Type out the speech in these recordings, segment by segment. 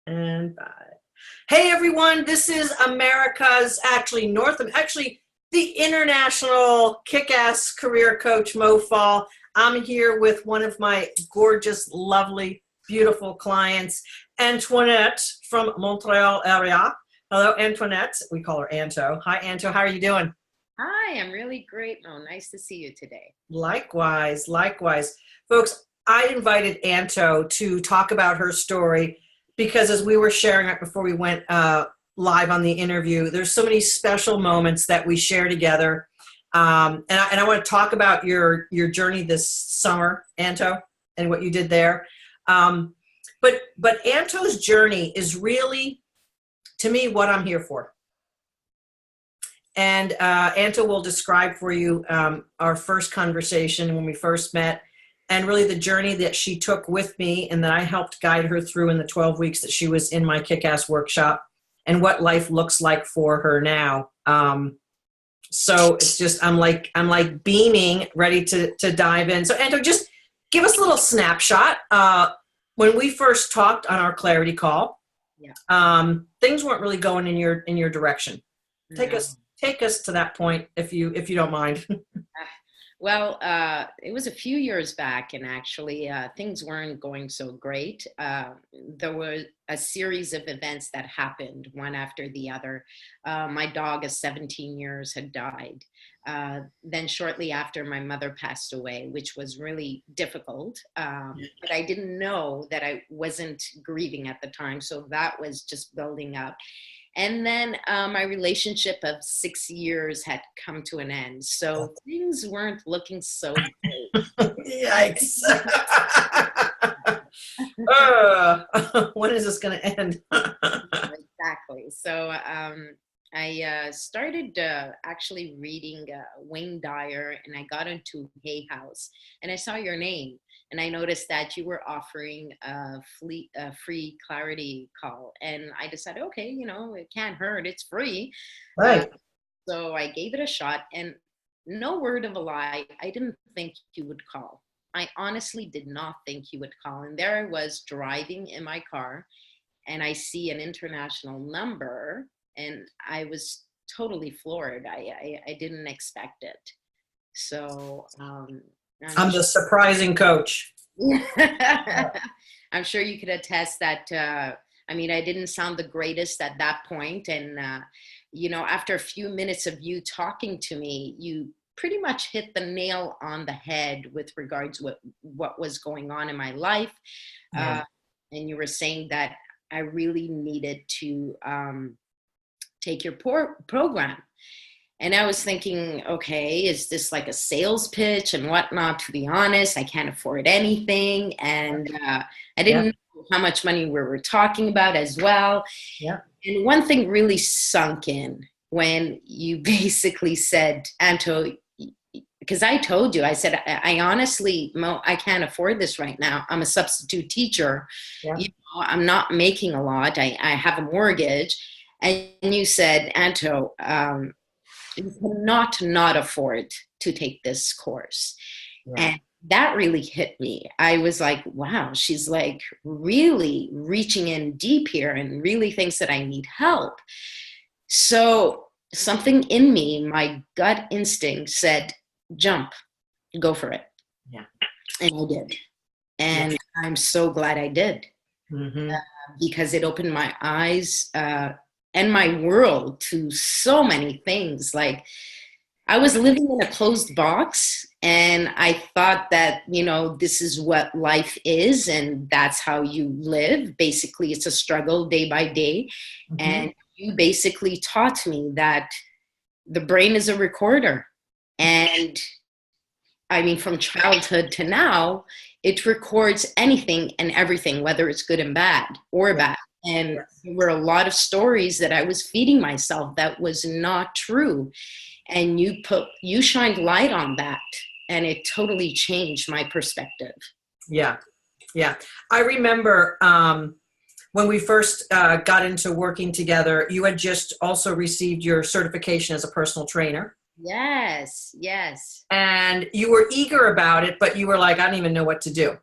And bye. Hey everyone, this is America's, actually the international kick-ass career coach, Mo Faul. I'm here with one of my gorgeous, lovely, beautiful clients, Antoinette from Montreal area. Hello, Antoinette. We call her Anto. Hi, Anto. How are you doing? Hi, I'm really great, Mo. Nice to see you today. Likewise, likewise. Folks, I invited Anto to talk about her story because as we were sharing it before we went live on the interview, there's so many special moments that we share together. And I want to talk about your journey this summer, Anto, and what you did there. But Anto's journey is really, to me, what I'm here for. And Anto will describe for you our first conversation when we first met, and really the journey that she took with me and that I helped guide her through in the 12 weeks that she was in my kick-ass workshop, and what life looks like for her now. So it's just, I'm like beaming, ready to dive in. So Anto, just give us a little snapshot. When we first talked on our clarity call, things weren't really going in your direction. Take us to that point if you don't mind. Well, it was a few years back, and actually things weren't going so great. There were a series of events that happened one after the other. My dog of 17 years had died. Then shortly after, my mother passed away, which was really difficult. But I didn't know that I wasn't grieving at the time, so that was just building up. And then my relationship of 6 years had come to an end. So things weren't looking so great. Yikes. When is this going to end? Exactly. So I started actually reading Wayne Dyer, and I got into Hay House, and I saw your name. And I noticed that you were offering a free clarity call. And I decided, okay, it can't hurt. It's free. Right. So I gave it a shot. And no word of a lie, I didn't think you would call. I honestly did not think you would call. And there I was driving in my car, and I see an international number. And I was totally floored. I didn't expect it. So I'm the surprising coach. I'm sure you could attest that, I didn't sound the greatest at that point. And, after a few minutes of you talking to me, you pretty much hit the nail on the head with regards to what was going on in my life. And you were saying that I really needed to take your program. And I was thinking, okay, is this like a sales pitch and whatnot? To be honest, I can't afford anything. And I didn't know how much money we were talking about as well. Yeah. And one thing really sunk in when you basically said, Anto, because I told you, I said, I honestly, Mo, I can't afford this right now. I'm a substitute teacher. Yeah. I'm not making a lot. I have a mortgage. And you said, Anto, you cannot not afford to take this course. Right. And that really hit me. I was like, wow, she's like really reaching in deep here and really thinks that I need help. So something in me, my gut instinct said, jump, go for it. Yeah. And I did. And I'm so glad I did. Mm-hmm. Because it opened my eyes and my world to so many things. Like, I was living in a closed box, and I thought that, this is what life is, and that's how you live. Basically, it's a struggle day by day. Mm-hmm. And you basically taught me that the brain is a recorder. And from childhood to now, it records anything and everything, whether it's good and bad or bad. And there were a lot of stories that I was feeding myself that was not true. And you shined light on that, and it totally changed my perspective. Yeah. Yeah. I remember when we first got into working together, you had just also received your certification as a personal trainer. Yes. Yes. And you were eager about it, but you were like, I don't even know what to do.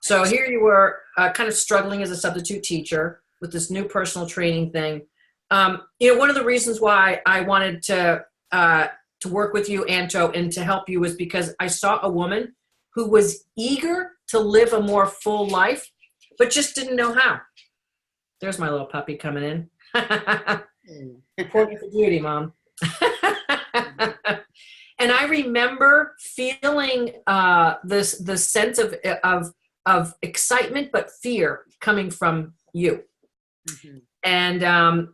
So here you were kind of struggling as a substitute teacher with this new personal training thing. One of the reasons why I wanted to work with you, Anto, and to help you was because I saw a woman who was eager to live a more full life, but just didn't know how. There's my little puppy coming in. Reporting for duty, Mom. And I remember feeling the sense of excitement, but fear coming from you. Mm-hmm.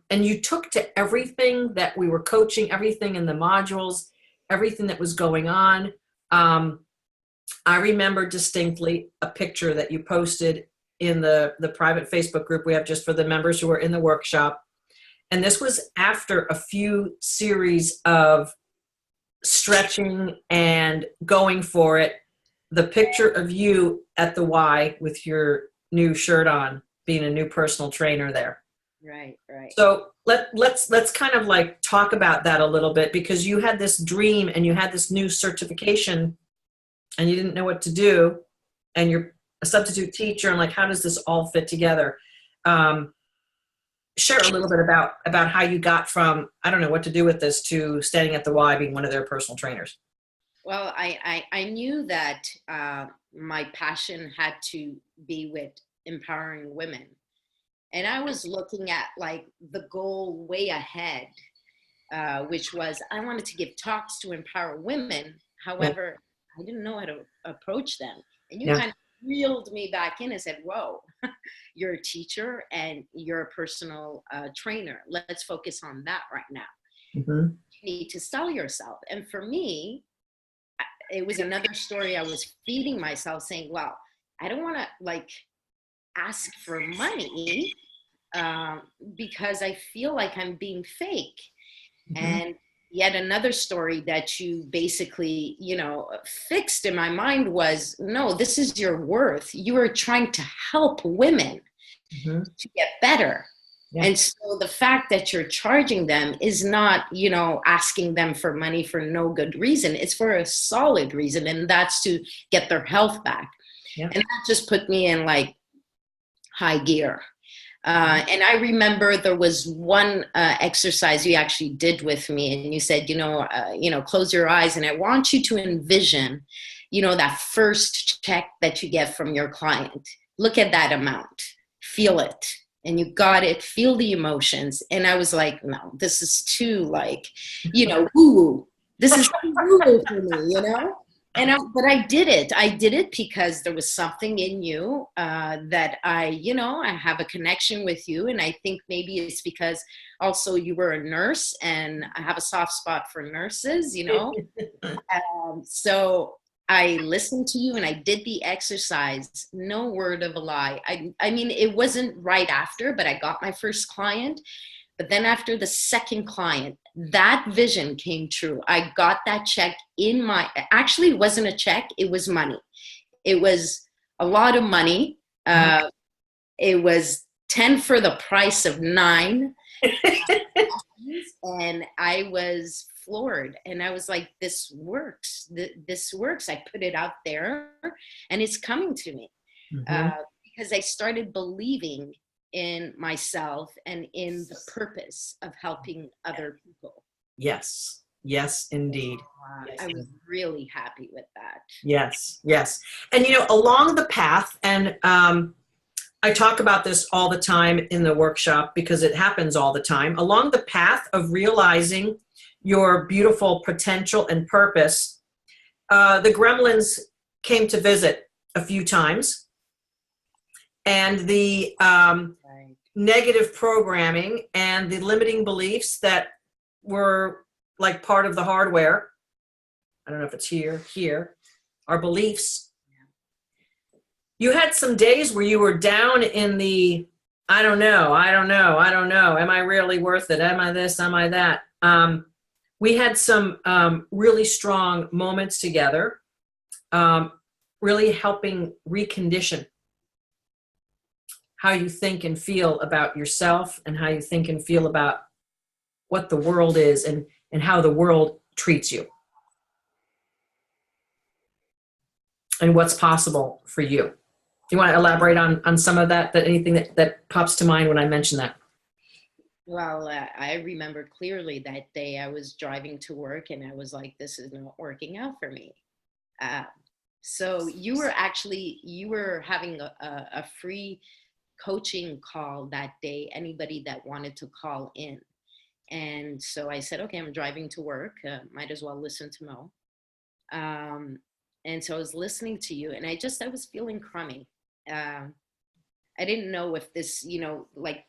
And you took to everything that we were coaching, everything in the modules, everything that was going on. I remember distinctly a picture that you posted in the private Facebook group we have just for the members who are in the workshop. And this was after a few series of stretching and going for it. The picture of you at the Y with your new shirt on, being a new personal trainer there. Right. So let's kind of like talk about that a little bit, because you had this dream and you had this new certification and you didn't know what to do, and you're a substitute teacher, and like, how does this all fit together? Share a little bit about how you got from, I don't know what to do with this, to standing at the Y being one of their personal trainers. Well, I knew that my passion had to be with empowering women. And I was looking at like the goal way ahead, which was I wanted to give talks to empower women. However, I didn't know how to approach them. And you kind of reeled me back in and said, whoa, you're a teacher and you're a personal trainer. Let's focus on that right now. Mm-hmm. You need to sell yourself. And for me, it was another story. I was feeding myself saying, well, I don't want to like ask for money because I feel like I'm being fake. Mm-hmm. And yet another story that you basically, fixed in my mind was, no, this is your worth. You are trying to help women to get better. Yeah. And so the fact that you're charging them is not, asking them for money for no good reason. It's for a solid reason, and that's to get their health back. Yeah. And that just put me in like high gear. And I remember there was one exercise you actually did with me, and you said, close your eyes, and I want you to envision, that first check that you get from your client. Look at that amount, feel it, and you got it, feel the emotions. And I was like, no, this is too like, woo-woo. This is too woo-woo for me, but I did it. I did it because there was something in you that I have a connection with you. And I think maybe it's because also you were a nurse, and I have a soft spot for nurses, So I listened to you and I did the exercise. No word of a lie. I mean, it wasn't right after, but I got my first client. But then after the second client, that vision came true. I got that check actually, it wasn't a check. It was money. It was a lot of money. It was 10 for the price of 9. And I was floored. And I was like, this works. This works. I put it out there and it's coming to me because I started believing in myself and in the purpose of helping other people. Yes, indeed. I was really happy with that. Yes. And, along the path, and I talk about this all the time in the workshop because it happens all the time, along the path of realizing your beautiful potential and purpose, the gremlins came to visit a few times. And the negative programming and the limiting beliefs that were like part of the hardware, I don't know if it's here, our beliefs. You had some days where you were down in the, I don't know. Am I really worth it? Am I this? Am I that? We had some really strong moments together, really helping recondition how you think and feel about yourself and how you think and feel about what the world is and how the world treats you and what's possible for you. you want to elaborate on some of that anything that pops to mind when I mention that? Well, I remember clearly that day I was driving to work and I was like, this is not working out for me. Uh, so you were having a free coaching call that day, anybody that wanted to call in. And so I said, okay, I'm driving to work. Might as well listen to Mo. And so I was listening to you and I was feeling crummy. I didn't know if this, like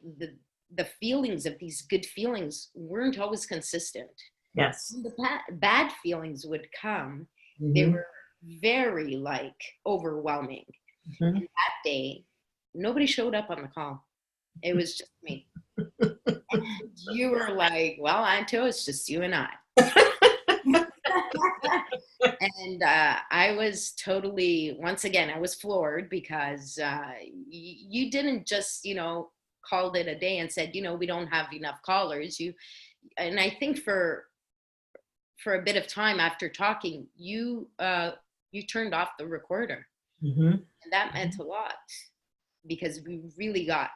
the feelings of these good feelings weren't always consistent. Yes. When the bad feelings would come, Mm-hmm. they were very like overwhelming. Mm-hmm. And that day, nobody showed up on the call. It was just me. And you were like, well, Anto, it's just you and I. And I was totally, once again, I was floored because you didn't just, called it a day and said, we don't have enough callers. And I think for a bit of time after talking, you turned off the recorder. Mm-hmm. And that meant a lot because we really got,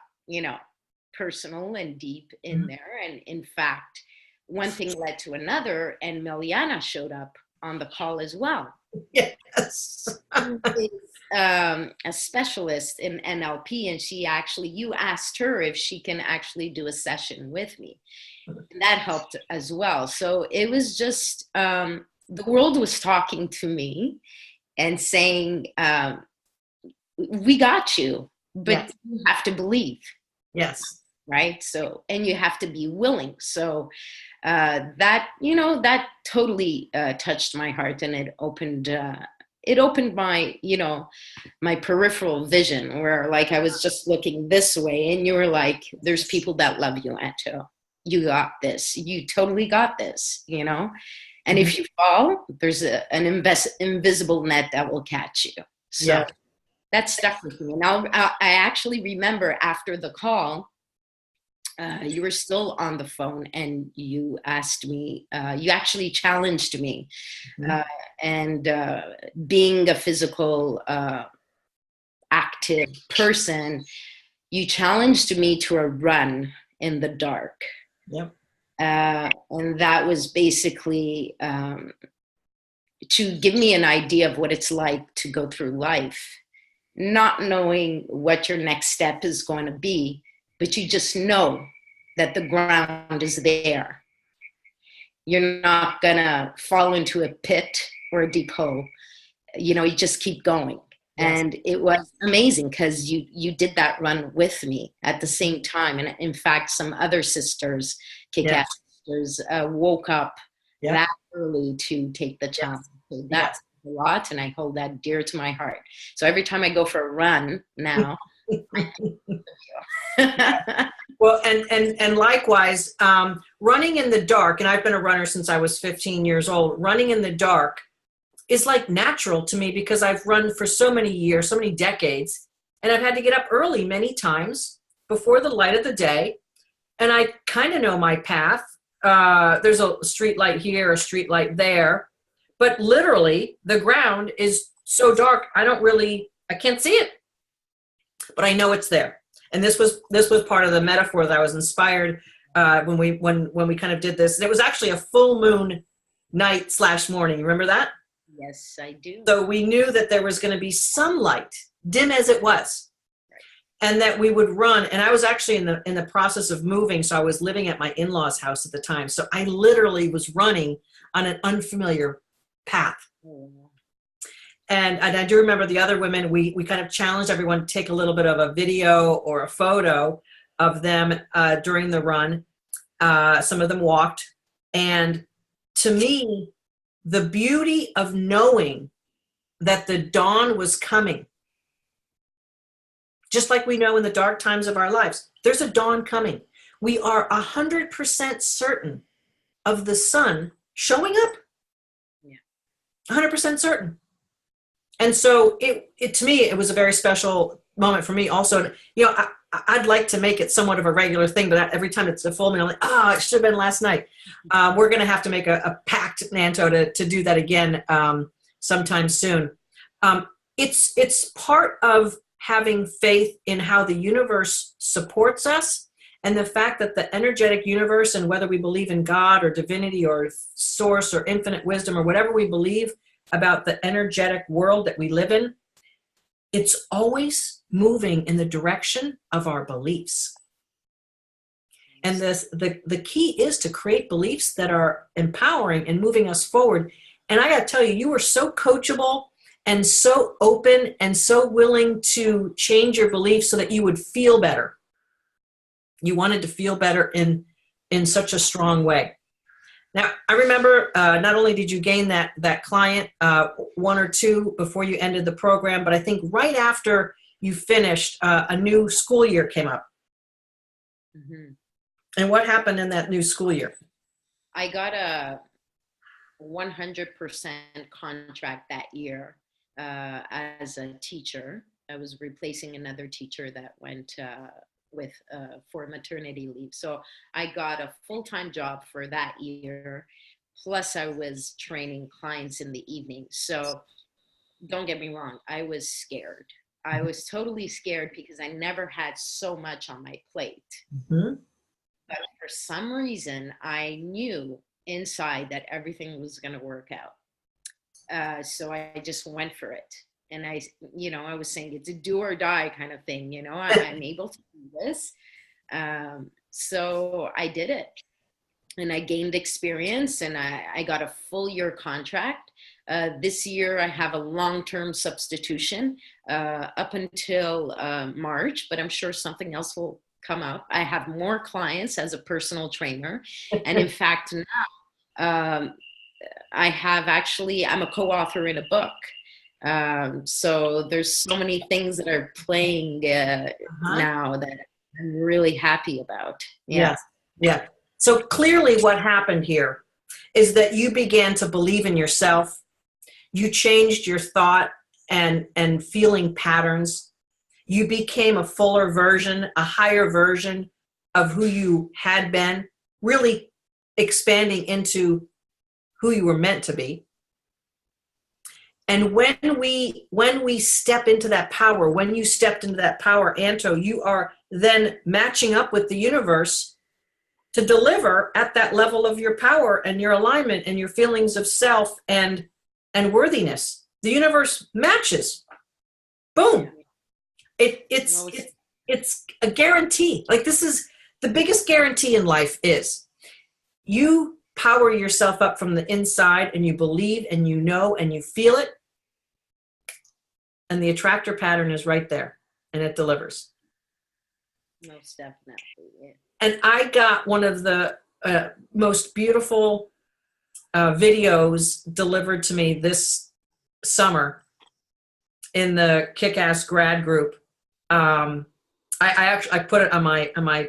personal and deep in there. And in fact, one thing led to another and Miliana showed up on the call as well. Yes. A specialist in NLP, and you asked her if she can actually do a session with me. And that helped as well. So it was just, the world was talking to me and saying, we got you, but you have to believe. Yes. Right. So, and you have to be willing. So that totally touched my heart, and it opened my, my peripheral vision where like I was just looking this way and you were like, there's people that love you, Anto. You got this. You totally got this, and if you fall, there's an invisible net that will catch you. So that stuck with me. Now, I actually remember after the call, you were still on the phone and you asked me, you actually challenged me. And being a physical, active person, you challenged me to a run in the dark. Yep. And that was basically to give me an idea of what it's like to go through life, not knowing what your next step is going to be, but you just know that the ground is there. You're not going to fall into a pit or a deep hole. You just keep going. Yes. And it was amazing because you did that run with me at the same time. And in fact, some other sisters, kick-ass sisters, woke up that early to take the challenge. So that's a lot, and I hold that dear to my heart. So every time I go for a run now, well, and likewise, running in the dark, and I've been a runner since I was 15 years old, running in the dark is like natural to me because I've run for so many years, so many decades, and I've had to get up early many times before the light of the day, and I kind of know my path. There's a street light here, a street light there, but literally the ground is so dark, I can't see it, but I know it's there. And this was part of the metaphor that I was inspired when we kind of did this. And it was actually a full moon night / morning. Remember that? Yes, I do. So we knew that there was going to be some light, dim as it was, and that we would run. And I was actually in the process of moving, so I was living at my in-laws' house at the time. So I literally was running on an unfamiliar path. And I do remember the other women, we kind of challenged everyone to take a little bit of a video or a photo of them during the run. Some of them walked. And to me, the beauty of knowing that the dawn was coming, just like we know in the dark times of our lives, there's a dawn coming. We are 100% certain of the sun showing up. 100% certain. And so it to me, it was a very special moment for me also. I'd like to make it somewhat of a regular thing, but every time it's a full moon, I'm like, it should have been last night. We're going to have to make a pact, Anto, to do that again sometime soon. It's part of having faith in how the universe supports us, and the fact that the energetic universe, and whether we believe in God or divinity or source or infinite wisdom or whatever we believe about the energetic world that we live in, it's always moving in the direction of our beliefs. And the key is to create beliefs that are empowering and moving us forward. And I got to tell you, you were so coachable and so open and so willing to change your beliefs so that you would feel better. You wanted to feel better in such a strong way. Now, I remember not only did you gain that client, one or two before you ended the program, but I think right after you finished, a new school year came up. Mm-hmm. And what happened in that new school year? I got a 100% contract that year as a teacher. I was replacing another teacher that went for maternity leave. So I got a full-time job for that year. Plus I was training clients in the evening. So don't get me wrong, I was scared. I was totally scared because I never had so much on my plate. Mm-hmm. But for some reason, I knew inside that everything was going to work out. So I just went for it. And I was saying it's a do or die kind of thing. I'm able to do this. So I did it. And I gained experience, and I got a full year contract. This year I have a long-term substitution up until March, but I'm sure something else will come up. I have more clients as a personal trainer. And in fact, now I'm a co-author in a book. So there's so many things that are playing now that I'm really happy about. Yeah. Yeah. So clearly what happened here is that you began to believe in yourself. You changed your thought and feeling patterns. You became a fuller version, a higher version of who you had been, really expanding into who you were meant to be. And when we step into that power, when you stepped into that power, Anto, you are then matching up with the universe to deliver at that level of your power and your alignment and your feelings of self and worthiness. The universe matches. Boom. It's a guarantee. Like, this is the biggest guarantee in life is you power yourself up from the inside and you believe and you know and you feel it. And the attractor pattern is right there and it delivers. Most definitely. Yeah. And I got one of the most beautiful videos delivered to me this summer in the Kick-Ass grad group. I put it on my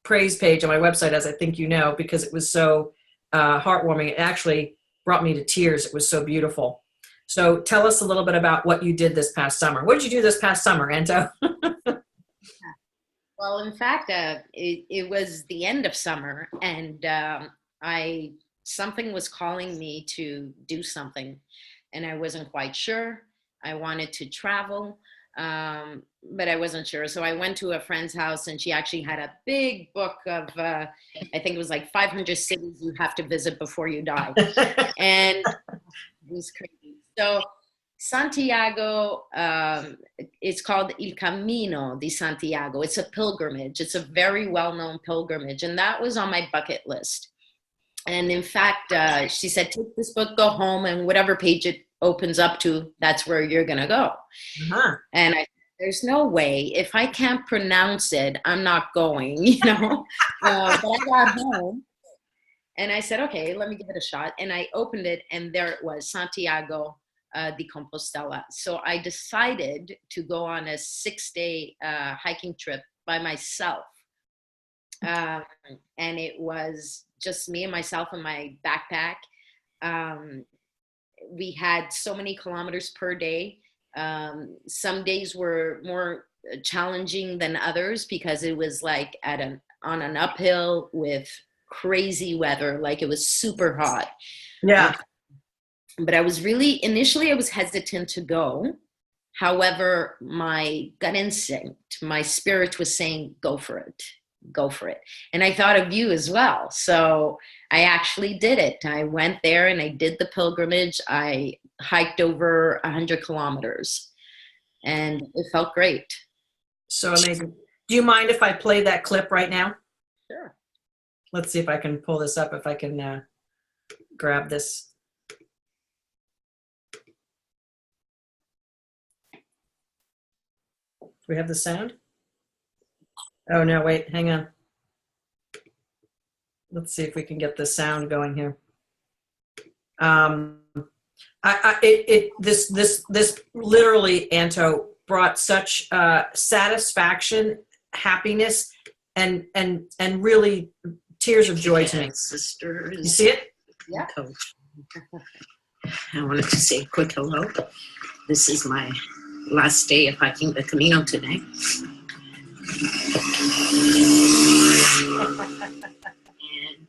praise page on my website, as I think you know, because it was so heartwarming. It actually brought me to tears. It was so beautiful. So tell us a little bit about what you did this past summer. What did you do this past summer, Anto? Well, in fact, it was the end of summer, and something was calling me to do something, and I wasn't quite sure. I wanted to travel, but I wasn't sure. So I went to a friend's house, and she actually had a big book of, I think it was like 500 cities you have to visit before you die. And it was crazy. So Santiago, it's called El Camino de Santiago. It's a pilgrimage. It's a very well-known pilgrimage. And that was on my bucket list. And in fact, she said, take this book, go home, and whatever page it opens up to, that's where you're going to go. Uh-huh. And I said, there's no way. If I can't pronounce it, I'm not going, But I got home. And I said, okay, let me give it a shot. And I opened it, and there it was, Santiago de Compostela. So I decided to go on a 6-day hiking trip by myself. And it was just me and myself in my backpack. We had so many kilometers per day. Some days were more challenging than others because it was like on an uphill with crazy weather, like it was super hot. Yeah. But I was initially I was hesitant to go. However, my gut instinct, my spirit was saying, go for it, go for it. And I thought of you as well. So I actually did it. I went there and I did the pilgrimage. I hiked over 100 kilometers and it felt great. So amazing. Do you mind if I play that clip right now? Sure. Let's see if I can pull this up, if I can grab this. Do we have the sound? Oh, no, wait, hang on. Let's see if we can get the sound going here. This literally, Anto, brought such satisfaction, happiness, and really tears of joy to me. Sisters. You see it? Yeah. Coach. I wanted to say a quick hello. This is my last day of hiking the Camino today. And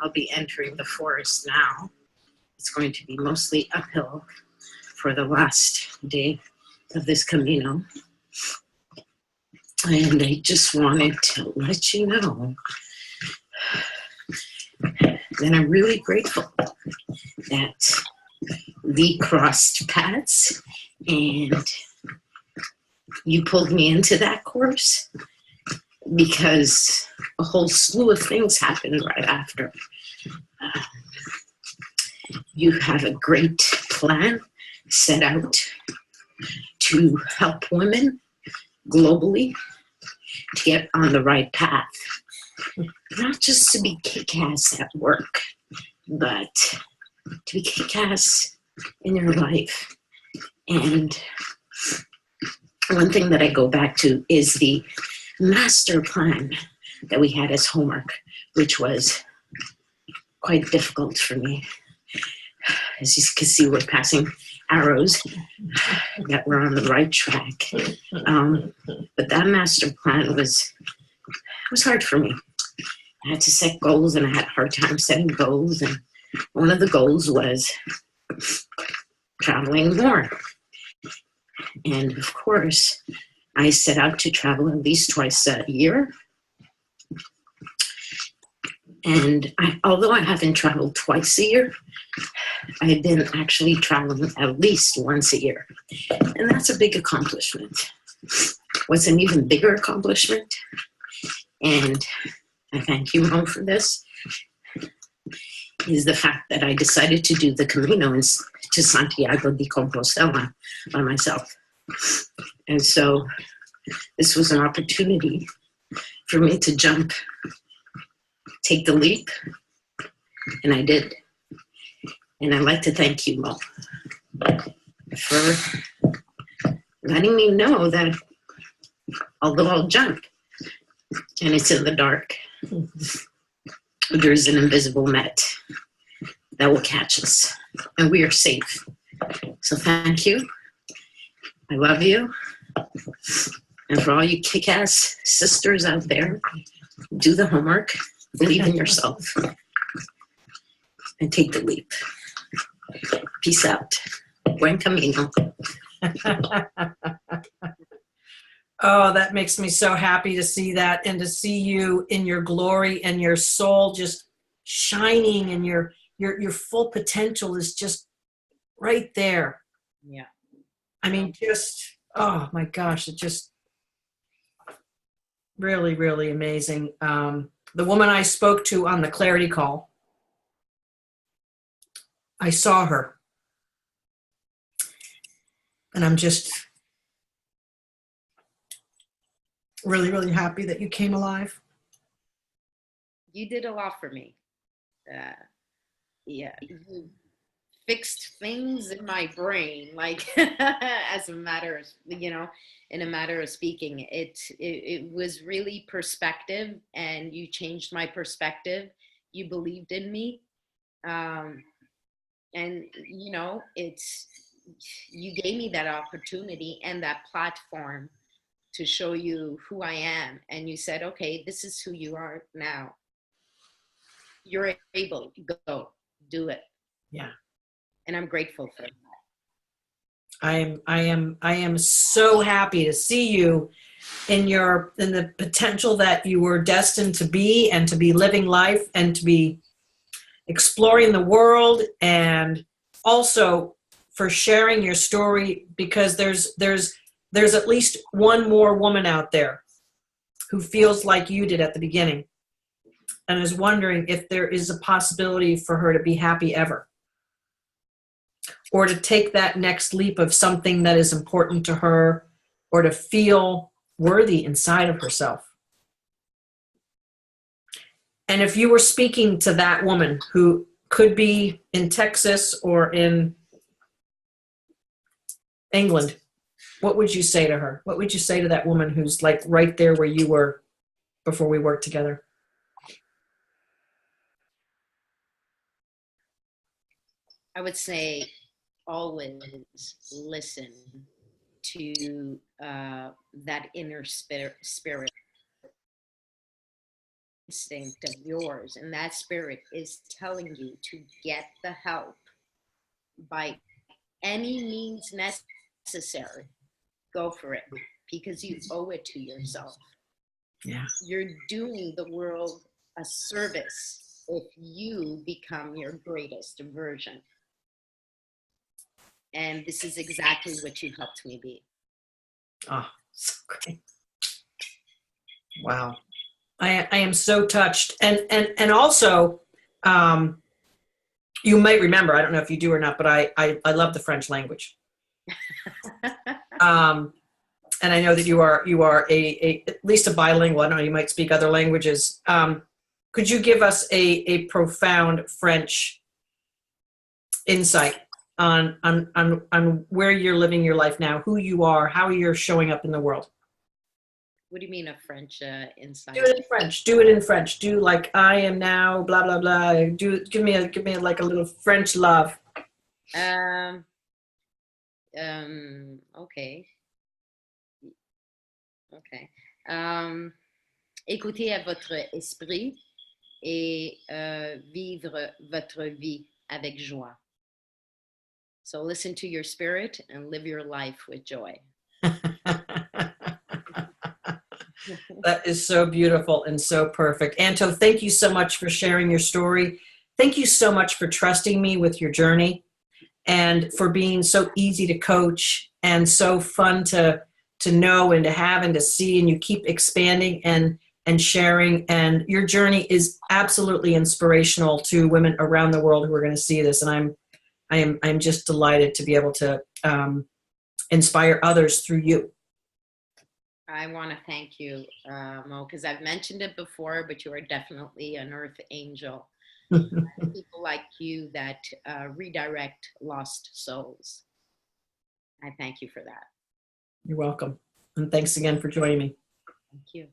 I'll be entering the forest now. It's going to be mostly uphill for the last day of this Camino. And I just wanted to let you know that I'm really grateful that we crossed paths and you pulled me into that course, because a whole slew of things happened right after. You have a great plan set out to help women globally to get on the right path. Not just to be kick-ass at work, but to be kick-ass in your life. And one thing that I go back to is the master plan that we had as homework, which was quite difficult for me. As you can see, we're passing arrows that we're on the right track. But that master plan was hard for me. I had to set goals, and I had a hard time setting goals. And one of the goals was traveling more. And of course, I set out to travel at least twice a year. And although I haven't traveled twice a year, I've been actually traveling at least once a year. And that's a big accomplishment. What's an even bigger accomplishment, and I thank you, Mo, for this, is the fact that I decided to do the Camino to Santiago de Compostela by myself. And so this was an opportunity for me to jump, take the leap, and I did. And I'd like to thank you, Mo, for letting me know that although I'll jump and it's in the dark, there's an invisible net that will catch us, and we are safe. So thank you. I love you. And for all you kick-ass sisters out there, do the homework, believe in yourself, and take the leap. Peace out. Buen camino. Oh, that makes me so happy to see that, and to see you in your glory and your soul just shining, and your full potential is just right there. Yeah. I mean, just, oh my gosh, it just really, really amazing. The woman I spoke to on the clarity call, I saw her, and I'm just really, really happy that you came alive. You did a lot for me. Yeah, you fixed things in my brain, like as a matter of, in a matter of speaking. It was really perspective, and you changed my perspective. You believed in me. And you gave me that opportunity and that platform to show you who I am. And you said, okay, this is who you are now. You're able, go, do it. Yeah. And I'm grateful for that. I am so happy to see you in the potential that you were destined to be, and to be living life, and to be exploring the world, and also for sharing your story, because there's at least one more woman out there who feels like you did at the beginning, and is wondering if there is a possibility for her to be happy ever, or to take that next leap of something that is important to her, or to feel worthy inside of herself. And if you were speaking to that woman who could be in Texas or in England, what would you say to her? What would you say to that woman who's like right there where you were before we worked together? I would say always listen to that inner spirit instinct of yours, and that spirit is telling you to get the help by any means necessary. Go for it, because you owe it to yourself. Yeah. You're doing the world a service if you become your greatest version. And this is exactly what you helped me be. Oh, so great. Wow. I am so touched. And also, you may remember, I don't know if you do or not, but I love the French language. And I know that you are a at least a bilingual. I don't know, you might speak other languages. Could you give us a profound French insight on where you're living your life now, who you are, how you're showing up in the world? What do you mean a French insight? Do it in French. Do it in French. Do like I am now, blah blah blah. Do give me like a little French love. Okay. Okay. Écoutez à votre esprit et vivre votre vie avec joie. So listen to your spirit and live your life with joy. That is so beautiful and so perfect. Anto, thank you so much for sharing your story. Thank you so much for trusting me with your journey, and for being so easy to coach and so fun to know and to have and to see. And you keep expanding and sharing, and your journey is absolutely inspirational to women around the world who are going to see this. And I'm just delighted to be able to inspire others through you. I want to thank you, Mo, because I've mentioned it before, but you are definitely an earth angel. People like you that redirect lost souls. I thank you for that. You're welcome. And thanks again for joining me. Thank you.